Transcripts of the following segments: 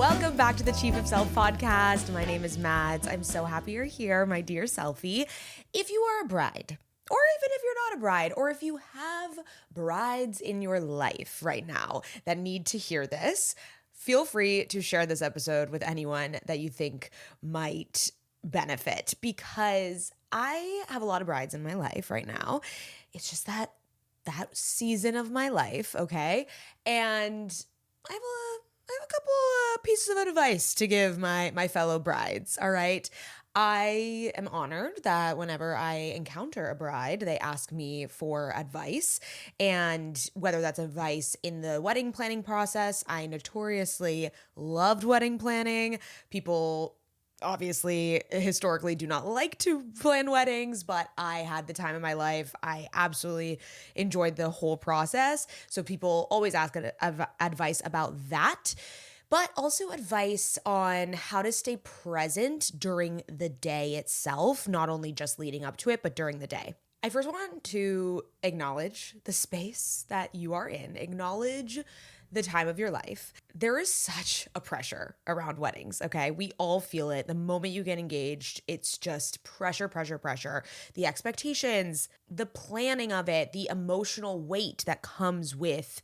Welcome back to the Chief of Self podcast. My name is Mads. I'm so happy you're here, my dear selfie. If you are a bride, or even if you're not a bride, or if you have brides in your life right now that need to hear this, feel free to share this episode with anyone that you think might benefit, because I have a lot of brides in my life right now. It's just that season of my life, okay? And I have a couple pieces of advice to give my fellow brides, all right? I am honored that whenever I encounter a bride, they ask me for advice. And whether that's advice in the wedding planning process, I notoriously loved wedding planning. People obviously historically do not like to plan weddings, but I had the time of my life. I absolutely enjoyed the whole process. So people always ask advice about that, but also advice on how to stay present during the day itself, not only just leading up to it, but during the day. I first want to acknowledge the space that you are in, acknowledge the time of your life. There is such a pressure around weddings, okay? We all feel it. The moment you get engaged, it's just pressure, pressure, pressure. The expectations, the planning of it, the emotional weight that comes with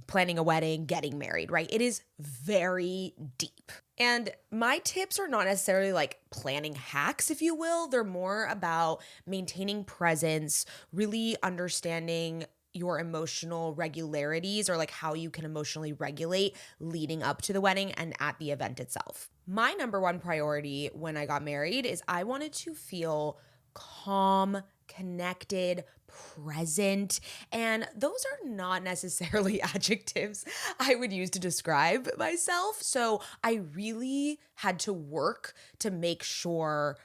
planning a wedding, getting married, right? It is very deep. And my tips are not necessarily like planning hacks, if you will. They're more about maintaining presence, really understanding your emotional regularities, or like how you can emotionally regulate leading up to the wedding and at the event itself. My number one priority when I got married is I wanted to feel calm, connected, present. And those are not necessarily adjectives I would use to describe myself. So I really had to work to make sure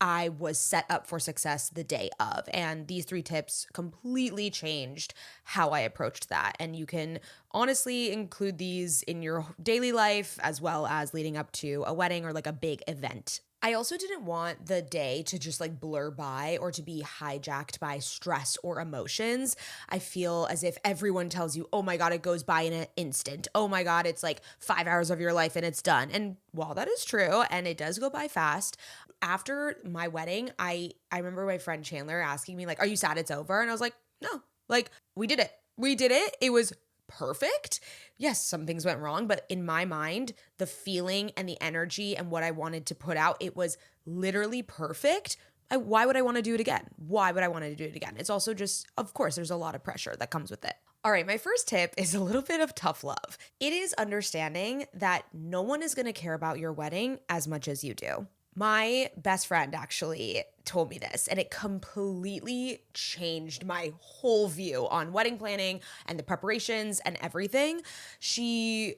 I was set up for success the day of. And these 3 tips completely changed how I approached that. And you can honestly include these in your daily life as well as leading up to a wedding or like a big event. I also didn't want the day to just like blur by or to be hijacked by stress or emotions. I feel as if everyone tells you, oh my God, it goes by in an instant. Oh my God, it's like 5 hours of your life and it's done. And while that is true, and it does go by fast, after my wedding, I remember my friend Chandler asking me like, are you sad it's over? And I was like, no, like we did it. We did it. It was perfect. Yes, some things went wrong, but in my mind, the feeling and the energy and what I wanted to put out, it was literally perfect. Why would I want to do it again? Why would I want to do it again? It's also just, of course, there's a lot of pressure that comes with it. All right, my first tip is a little bit of tough love. It is understanding that no one is going to care about your wedding as much as you do. My best friend actually told me this, and it completely changed my whole view on wedding planning and the preparations and everything. She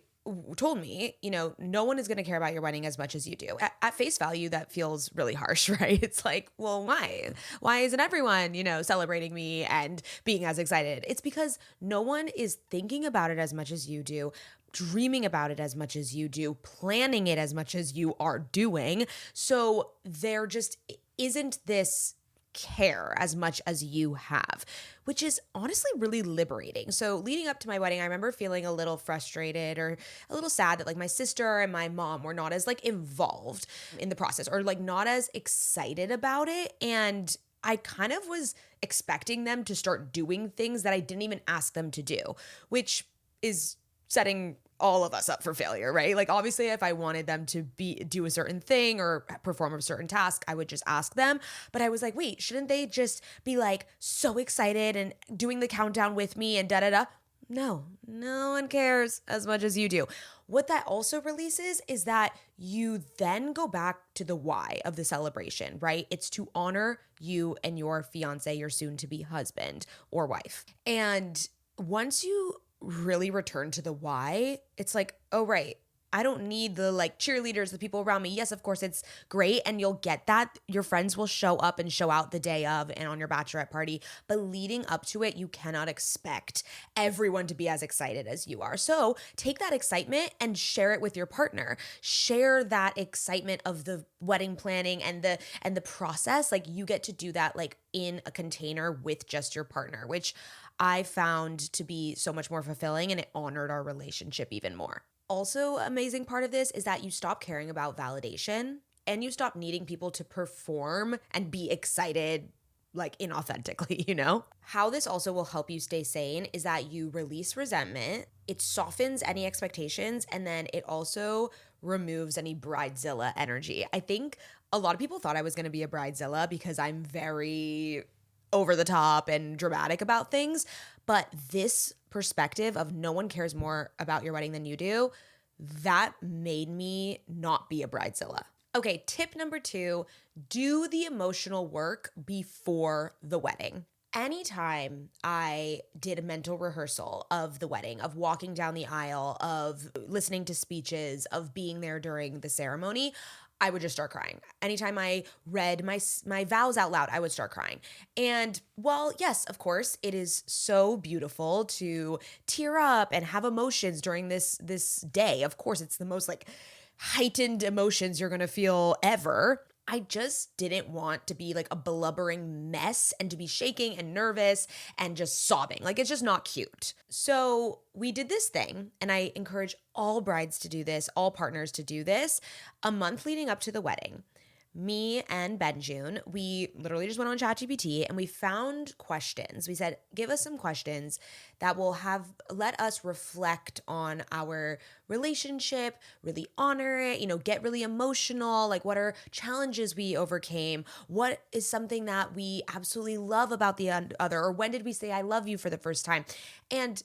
told me, no one is going to care about your wedding as much as you do. At face value, that feels really harsh, right? It's like, well, why? Why isn't everyone, celebrating me and being as excited? It's because no one is thinking about it as much as you do, dreaming about it as much as you do, planning it as much as you are doing. So there just isn't this care as much as you have, which is honestly really liberating. So leading up to my wedding, I remember feeling a little frustrated or a little sad that like my sister and my mom were not as like involved in the process or like not as excited about it. And I kind of was expecting them to start doing things that I didn't even ask them to do, which is setting all of us up for failure, right? Like obviously if I wanted them to do a certain thing or perform a certain task, I would just ask them. But I was like, wait, shouldn't they just be like so excited and doing the countdown with me and da-da-da? No one cares as much as you do. What that also releases is that you then go back to the why of the celebration, right? It's to honor you and your fiance, your soon-to-be husband or wife. And once you really return to the why, it's like, oh, right, I don't need the like cheerleaders, the people around me. Yes, of course, it's great. And you'll get that. Your friends will show up and show out the day of and on your bachelorette party. But leading up to it, you cannot expect everyone to be as excited as you are. So take that excitement and share it with your partner. Share that excitement of the wedding planning and the process. Like you get to do that like in a container with just your partner, which I found to be so much more fulfilling, and it honored our relationship even more. also amazing part of this is that you stop caring about validation and you stop needing people to perform and be excited like inauthentically, you know? How this also will help you stay sane is that you release resentment, it softens any expectations, and then it also removes any bridezilla energy. I think a lot of people thought I was going to be a bridezilla because I'm very over the top and dramatic about things, but this perspective of no one cares more about your wedding than you do, that made me not be a bridezilla. Okay, tip number 2, do the emotional work before the wedding. Anytime I did a mental rehearsal of the wedding, of walking down the aisle, of listening to speeches, of being there during the ceremony, I would just start crying. Anytime I read my vows out loud, I would start crying. And while, yes, of course, it is so beautiful to tear up and have emotions during this day. Of course, it's the most like heightened emotions you're going to feel ever. I just didn't want to be like a blubbering mess and to be shaking and nervous and just sobbing. Like, it's just not cute. So we did this thing, and I encourage all brides to do this, all partners to do this, a month leading up to the wedding. Me and Benjune, we literally just went on ChatGPT and we found questions. We said, give us some questions that will let us reflect on our relationship, really honor it, get really emotional. Like, what are challenges we overcame? What is something that we absolutely love about the other? Or when did we say, I love you for the first time? And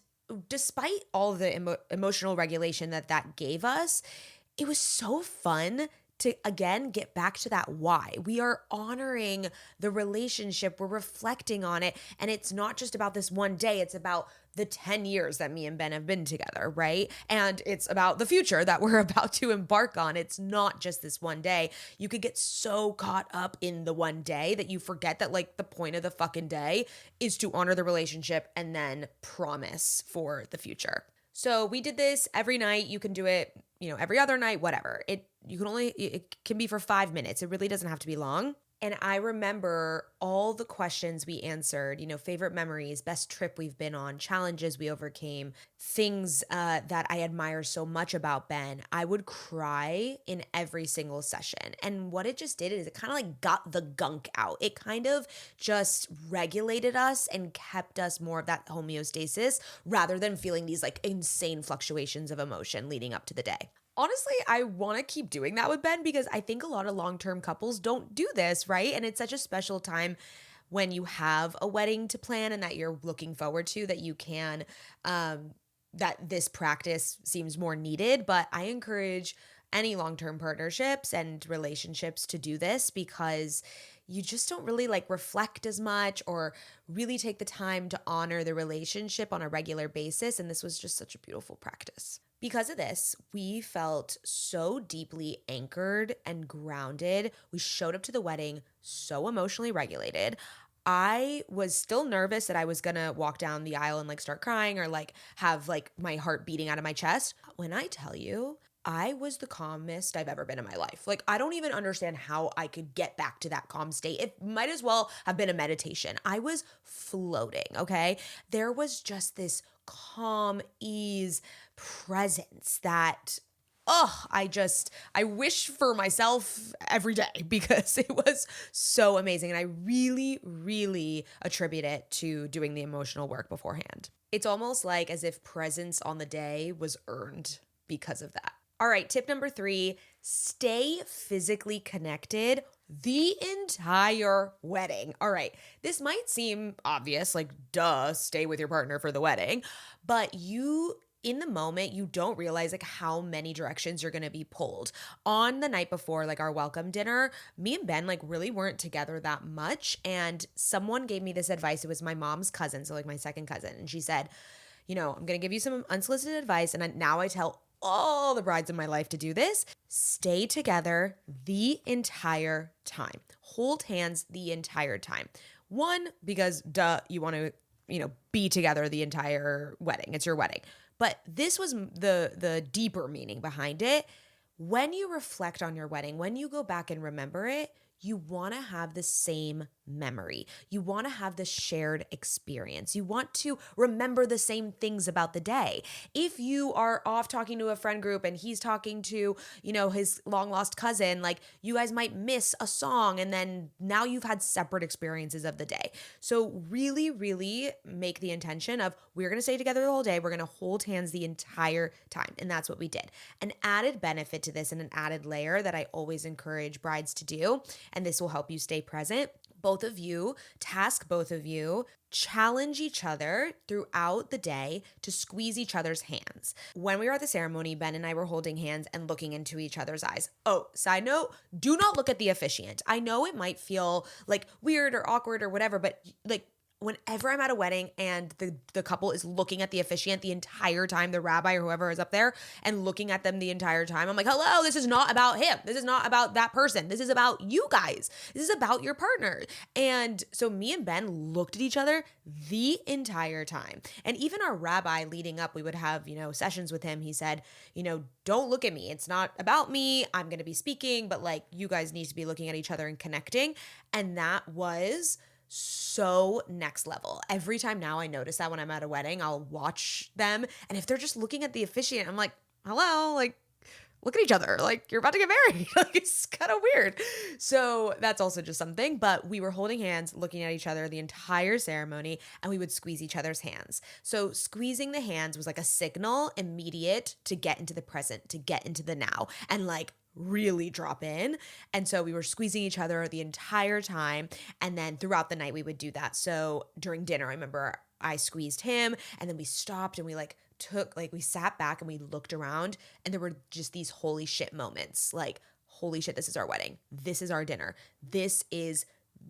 despite all the emotional regulation that gave us, it was so fun to, again, get back to that why. We are honoring the relationship, we're reflecting on it, and it's not just about this one day, it's about the 10 years that me and Ben have been together, right? And it's about the future that we're about to embark on. It's not just this one day. You could get so caught up in the one day that you forget that like the point of the fucking day is to honor the relationship and then promise for the future. So we did this every night. You can do it, every other night, whatever. It can be for 5 minutes. It really doesn't have to be long. And I remember all the questions we answered, favorite memories, best trip we've been on, challenges we overcame, things that I admire so much about Ben. I would cry in every single session. And what it just did is it kind of like got the gunk out. It kind of just regulated us and kept us more of that homeostasis rather than feeling these like insane fluctuations of emotion leading up to the day. Honestly, I want to keep doing that with Ben because I think a lot of long-term couples don't do this, right? And it's such a special time when you have a wedding to plan and that you're looking forward to, that you can, that this practice seems more needed. But I encourage any long-term partnerships and relationships to do this because you just don't really like reflect as much or really take the time to honor the relationship on a regular basis. And this was just such a beautiful practice. Because of this, we felt so deeply anchored and grounded. We showed up to the wedding so emotionally regulated. I was still nervous that I was gonna walk down the aisle and like start crying or like have like my heart beating out of my chest. When I tell you, I was the calmest I've ever been in my life. Like, I don't even understand how I could get back to that calm state. It might as well have been a meditation. I was floating, okay? There was just this calm ease presence that I wish for myself every day because it was so amazing. And I really, really attribute it to doing the emotional work beforehand. It's almost like as if presence on the day was earned because of that. All right, tip number 3, stay physically connected the entire wedding. All right, this might seem obvious, like duh, stay with your partner for the wedding, but in the moment, you don't realize like how many directions you're going to be pulled. On the night before, like our welcome dinner, me and Ben like really weren't together that much. And someone gave me this advice. It was my mom's cousin, so like my second cousin. And she said, I'm going to give you some unsolicited advice. And now I tell all the brides in my life to do this. Stay together the entire time. Hold hands the entire time. One, because duh, you want to, be together the entire wedding. It's your wedding. But this was the deeper meaning behind it. When you reflect on your wedding, when you go back and remember it, you want to have the same memory. You want to have this shared experience. You want to remember the same things about the day. If you are off talking to a friend group and he's talking to, his long lost cousin, like you guys might miss a song and then now you've had separate experiences of the day. So really, really make the intention of we're going to stay together the whole day. We're going to hold hands the entire time. And that's what we did. An added benefit to this and an added layer that I always encourage brides to do, and this will help you stay present. Both of you, challenge each other throughout the day to squeeze each other's hands. When we were at the ceremony, Ben and I were holding hands and looking into each other's eyes. Oh, side note, do not look at the officiant. I know it might feel like weird or awkward or whatever, but like whenever I'm at a wedding and the couple is looking at the officiant the entire time, the rabbi or whoever is up there and looking at them the entire time, I'm like, hello, this is not about him. This is not about that person. This is about you guys. This is about your partner. And so me and Ben looked at each other the entire time. And even our rabbi leading up, we would have, sessions with him. He said, don't look at me. It's not about me. I'm going to be speaking, but like you guys need to be looking at each other and connecting. And that was so next level. Every time now I notice that when I'm at a wedding, I'll watch them. And if they're just looking at the officiant, I'm like, hello, like look at each other. Like you're about to get married. Like it's kind of weird. So that's also just something. But we were holding hands, looking at each other the entire ceremony, and we would squeeze each other's hands. So squeezing the hands was like a signal, immediate, to get into the present, to get into the now. And like really drop in. And so we were squeezing each other the entire time. And then throughout the night, we would do that. So during dinner, I remember I squeezed him and then we stopped and we we sat back and we looked around and there were just these holy shit moments. Like, holy shit, this is our wedding. This is our dinner. This is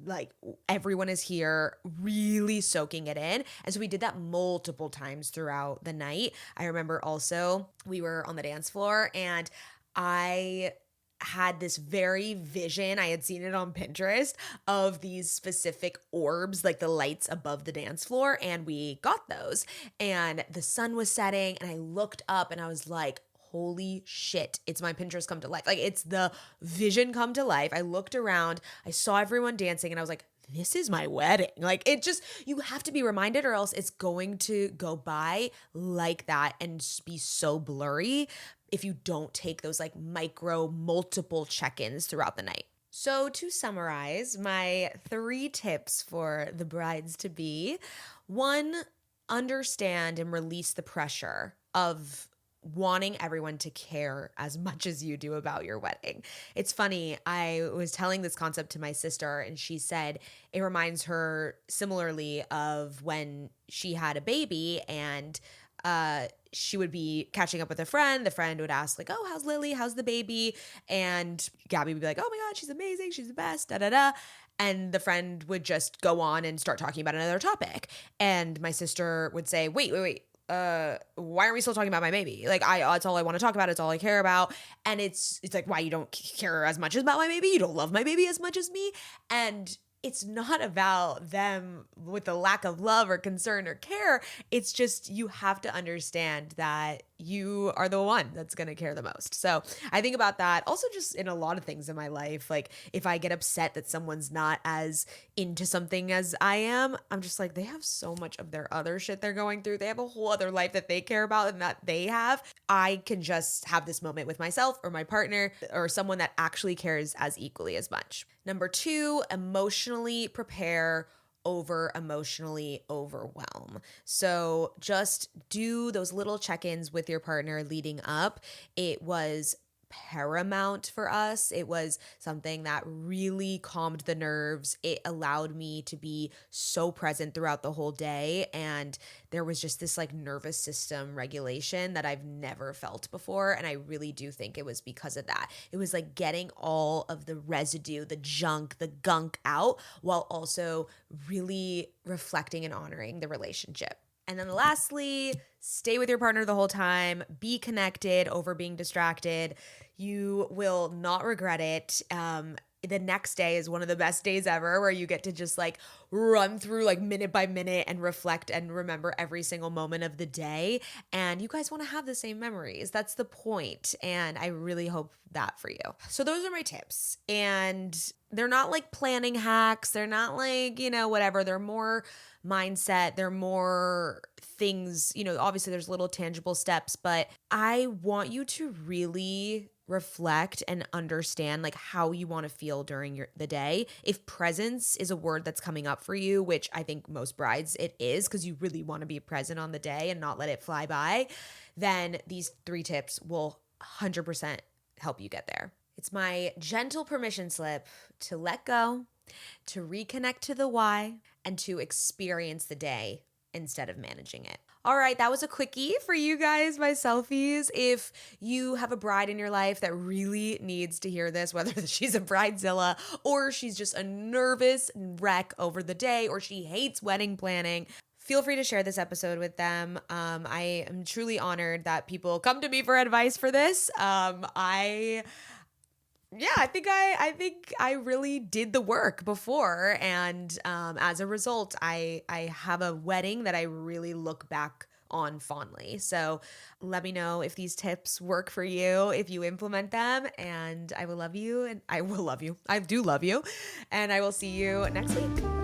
like everyone is here really soaking it in. And so we did that multiple times throughout the night. I remember also we were on the dance floor and I had this very vision, I had seen it on Pinterest, of these specific orbs, like the lights above the dance floor, and we got those. And the sun was setting, and I looked up and I was like, holy shit, it's my Pinterest come to life. Like it's the vision come to life. I looked around, I saw everyone dancing, and I was like, this is my wedding. Like it just, you have to be reminded or else it's going to go by like that and be so blurry if you don't take those like micro multiple check-ins throughout the night. So to summarize, my 3 tips for the brides to be: 1, understand and release the pressure of wanting everyone to care as much as you do about your wedding. It's funny, I was telling this concept to my sister and she said it reminds her similarly of when she had a baby and she would be catching up with a friend. The friend would ask like, oh, how's Lily? How's the baby? And Gabby would be like, oh my God, she's amazing. She's the best, da da da. And the friend would just go on and start talking about another topic. And my sister would say, wait. Why aren't we still talking about my baby? Like that's all I want to talk about. It's all I care about. And it's like, why you don't care as much about my baby? You don't love my baby as much as me. And it's not about them with the lack of love or concern or care. It's just, you have to understand that you are the one that's going to care the most. So I think about that also just in a lot of things in my life. Like if I get upset that someone's not as into something as I am, I'm just like, they have so much of their other shit they're going through. They have a whole other life that they care about and that they have. I can just have this moment with myself or my partner or someone that actually cares as equally as much. Number 2, emotionally prepare over emotionally overwhelm. So just do those little check-ins with your partner leading up. It was paramount for us. It was something that really calmed the nerves. It allowed me to be so present throughout the whole day. And there was just this like nervous system regulation that I've never felt before. And I really do think it was because of that. It was like getting all of the residue, the junk, the gunk out while also really reflecting and honoring the relationship. And then lastly, stay with your partner the whole time. Be connected over being distracted. You will not regret it. the next day is one of the best days ever, where you get to just like run through like minute by minute and reflect and remember every single moment of the day. And you guys want to have the same memories. That's the point. And I really hope that for you. So those are my tips. And they're not like planning hacks. They're not like, whatever. They're more mindset. They're more things, obviously there's little tangible steps, but I want you to really reflect and understand like how you want to feel during the day. If presence is a word that's coming up for you, which I think most brides it is, because you really want to be present on the day and not let it fly by, then these 3 tips will 100% help you get there. It's my gentle permission slip to let go, to reconnect to the why, and to experience the day instead of managing it. All right, that was a quickie for you guys, my selfies. If you have a bride in your life that really needs to hear this, whether she's a bridezilla or she's just a nervous wreck over the day or she hates wedding planning, feel free to share this episode with them. I am truly honored that people come to me for advice for this. I think I really did the work before, and as a result, I have a wedding that I really look back on fondly. So let me know if these tips work for you, if you implement them, and I will love you, and I will love you. I do love you, and I will see you next week.